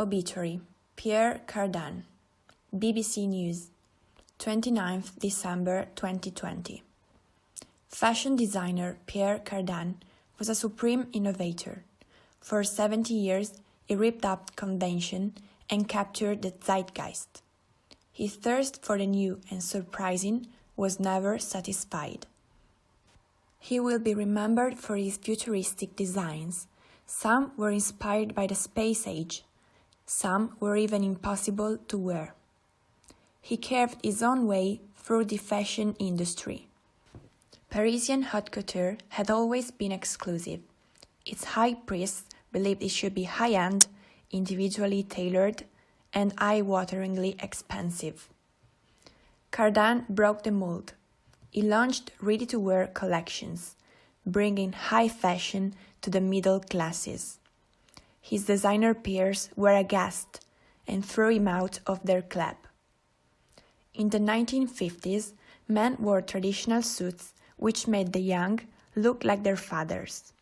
Obituary, Pierre Cardin, BBC News, 29th December 2020. Fashion designer Pierre Cardin was a supreme innovator. For 70 years, he ripped up convention and captured the zeitgeist. His thirst for the new and surprising was never satisfied. He will be remembered for his futuristic designs. Some were inspired by the space age. Some were even impossible to wear. He carved his own way through the fashion industry. Parisian haute couture had always been exclusive. Its high priests believed it should be high-end, individually tailored, and eye-wateringly expensive. Cardin broke the mold. He launched ready-to-wear collections, bringing high fashion to the middle classes. His designer peers were aghast and threw him out of their club. In the 1950s, men wore traditional suits which made the young look like their fathers.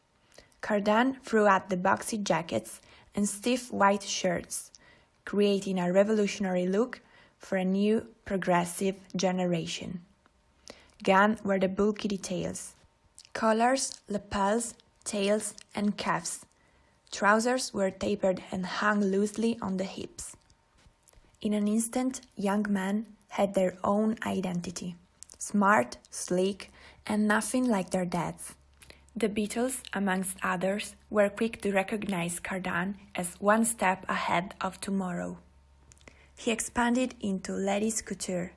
Cardin threw out the boxy jackets and stiff white shirts, creating a revolutionary look for a new progressive generation. Gone were the bulky details: collars, lapels, tails, and cuffs. Trousers were tapered and hung loosely on the hips. In an instant, young men had their own identity: smart, sleek, and nothing like their dads. The Beatles, amongst others, were quick to recognize Cardin as one step ahead of tomorrow. He expanded into ladies' couture,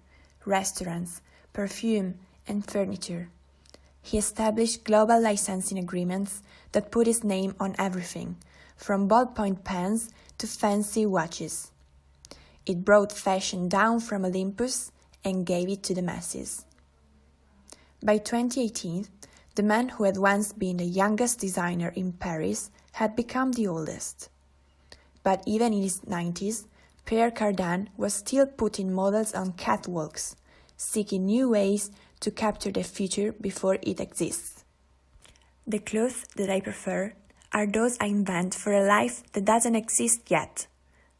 restaurants, perfume, and furniture. He established global licensing agreements that put his name on everything, from ballpoint pens to fancy watches. It brought fashion down from Olympus and gave it to the masses. By 2018, the man who had once been the youngest designer in Paris had become the oldest. But even in his 90s, Pierre Cardin was still putting models on catwalks, seeking new ways to capture the future before it exists. The clothes that I prefer are those I invent for a life that doesn't exist yet.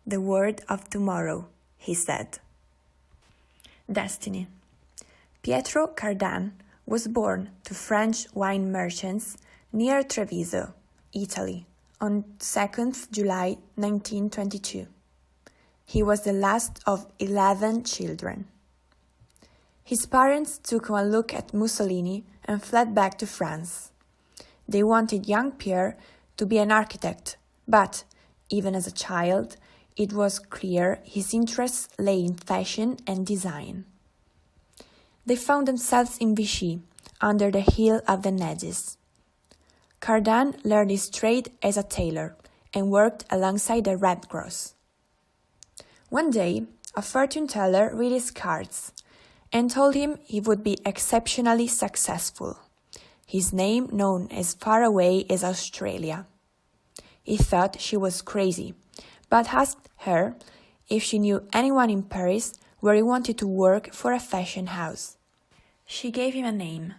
The word of tomorrow, he said. Destiny. Pietro Cardin was born to French wine merchants near Treviso, Italy, on 2nd July 1922. He was the last of 11 children. His parents took one look at Mussolini and fled back to France. They wanted young Pierre to be an architect, but, even as a child, it was clear his interests lay in fashion and design. They found themselves in Vichy, under the hill of the Nazis. Cardin learned his trade as a tailor and worked alongside the Red Cross. One day, a fortune teller read his cards and told him he would be exceptionally successful, his name known as far away as Australia. He thought she was crazy, but asked her if she knew anyone in Paris where he wanted to work for a fashion house. She gave him a name.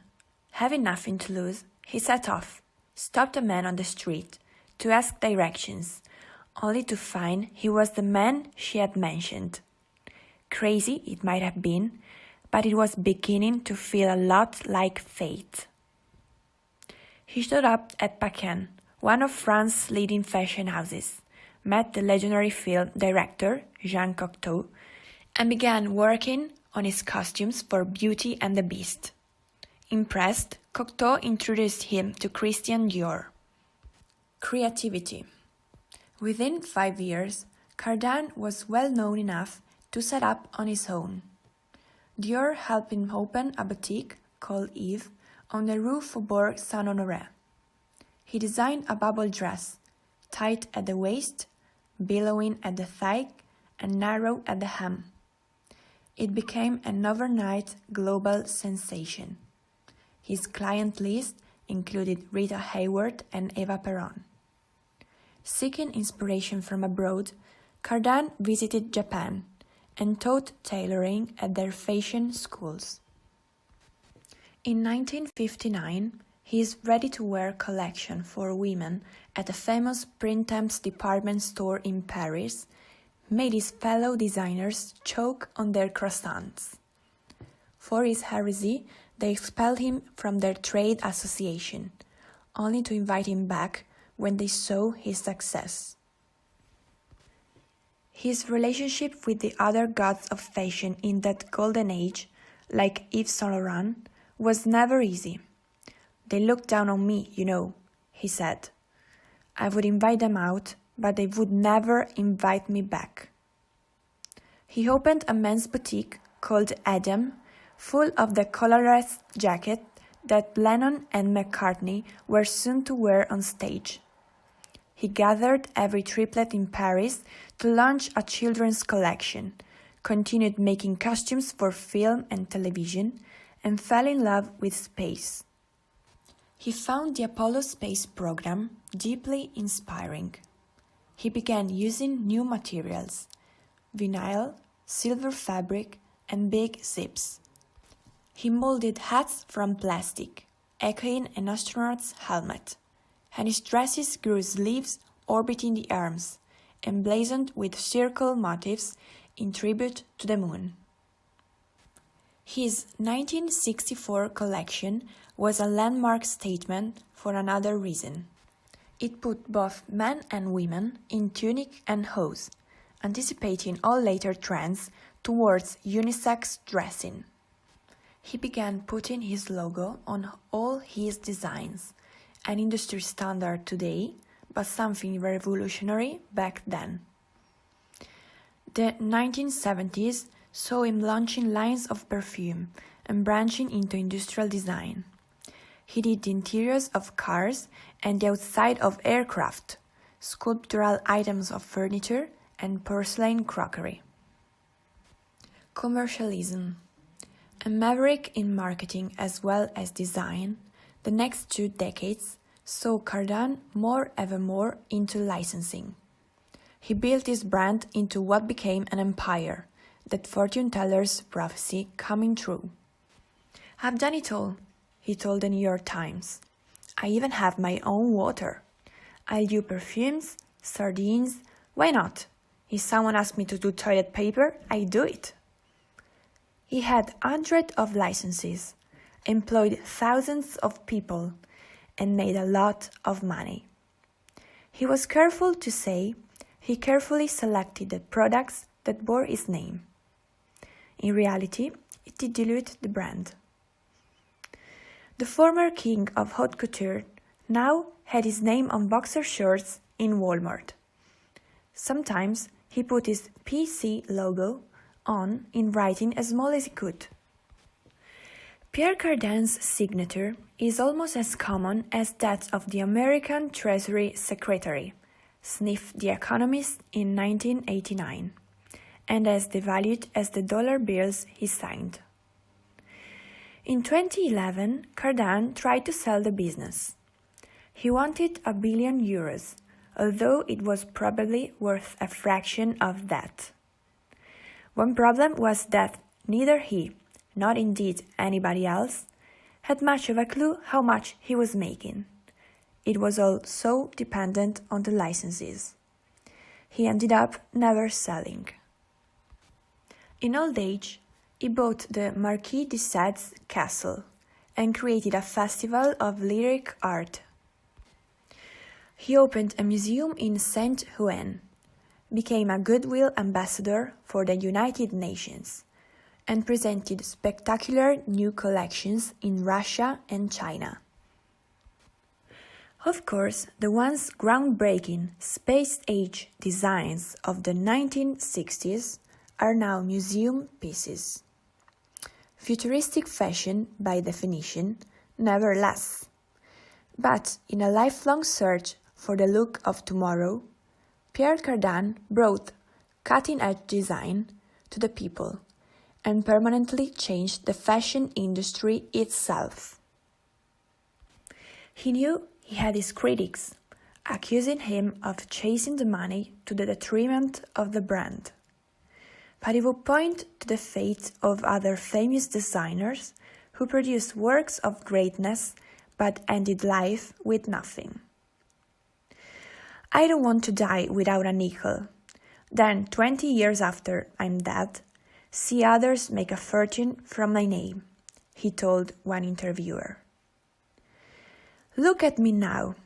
Having nothing to lose, he set off, stopped a man on the street to ask directions, only to find he was the man she had mentioned. Crazy it might have been, but it was beginning to feel a lot like fate. He showed up at Cardin, one of France's leading fashion houses, met the legendary film director Jean Cocteau, and began working on his costumes for Beauty and the Beast. Impressed, Cocteau introduced him to Christian Dior. Creativity. Within 5 years, Cardin was well known enough to set up on his own. Dior helped him open a boutique called Eve on the Rue Faubourg Saint-Honoré. He designed a bubble dress, tight at the waist, billowing at the thigh, and narrow at the hem. It became an overnight global sensation. His client list included Rita Hayworth and Eva Peron. Seeking inspiration from abroad, Cardin visited Japan and taught tailoring at their fashion schools. In 1959, his ready-to-wear collection for women at a famous Printemps department store in Paris made his fellow designers choke on their croissants. For his heresy, they expelled him from their trade association, only to invite him back when they saw his success. His relationship with the other gods of fashion in that golden age, like Yves Saint Laurent, was never easy. "They look down on me, you know," he said. "I would invite them out, but they would never invite me back." He opened a men's boutique called Adam, full of the colorless jacket that Lennon and McCartney were soon to wear on stage. He gathered every triplet in Paris to launch a children's collection, continued making costumes for film and television, and fell in love with space. He found the Apollo space program deeply inspiring. He began using new materials: vinyl, silver fabric, and big zips. He molded hats from plastic, echoing an astronaut's helmet, and his dresses grew sleeves orbiting the arms, emblazoned with circle motifs in tribute to the moon. His 1964 collection was a landmark statement for another reason. It put both men and women in tunic and hose, anticipating all later trends towards unisex dressing. He began putting his logo on all his designs, an industry standard today, but something revolutionary back then. The 1970s saw him launching lines of perfume and branching into industrial design. He did the interiors of cars and the outside of aircraft, sculptural items of furniture, and porcelain crockery. Commercialism. A maverick in marketing as well as design, the next 2 decades saw Cardin ever more into licensing. He built his brand into what became an empire, that fortune teller's prophecy coming true. "I've done it all," he told the New York Times. "I even have my own water. I'll do perfumes, sardines, why not? If someone asks me to do toilet paper, I do it." He had hundreds of licenses, employed thousands of people, and made a lot of money. He was careful to say he carefully selected the products that bore his name. In reality, it did dilute the brand. The former king of haute couture now had his name on boxer shorts in Walmart. Sometimes he put his PC logo on in writing as small as he could. Pierre Cardin's signature is almost as common as that of the American Treasury Secretary, sniffed The Economist in 1989, and as devalued as the dollar bills he signed. In 2011, Cardin tried to sell the business. He wanted €1 billion, although it was probably worth a fraction of that. One problem was that neither he, not indeed anybody else, had much of a clue how much he was making. It was all so dependent on the licenses. He ended up never selling. In old age, he bought the Marquis de Sade's castle and created a festival of lyric art. He opened a museum in Saint-Ouen, became a goodwill ambassador for the United Nations, and presented spectacular new collections in Russia and China. Of course, the once groundbreaking space-age designs of the 1960s are now museum pieces. Futuristic fashion, by definition, never lasts. But in a lifelong search for the look of tomorrow, Pierre Cardin brought cutting-edge design to the people and permanently changed the fashion industry itself. He knew he had his critics, accusing him of chasing the money to the detriment of the brand. But he would point to the fate of other famous designers who produced works of greatness but ended life with nothing. I don't want to die without a nickel. Then, 20 years after I'm dead, see others make a fortune from my name, he told one interviewer. Look at me now.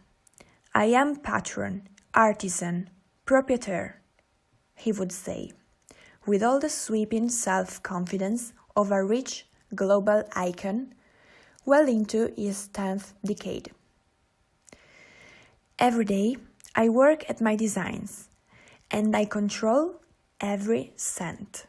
I am patron, artisan, proprietor, he would say, with all the sweeping self-confidence of a rich global icon well into his 10th decade. Every day, I work at my designs, and I control every cent.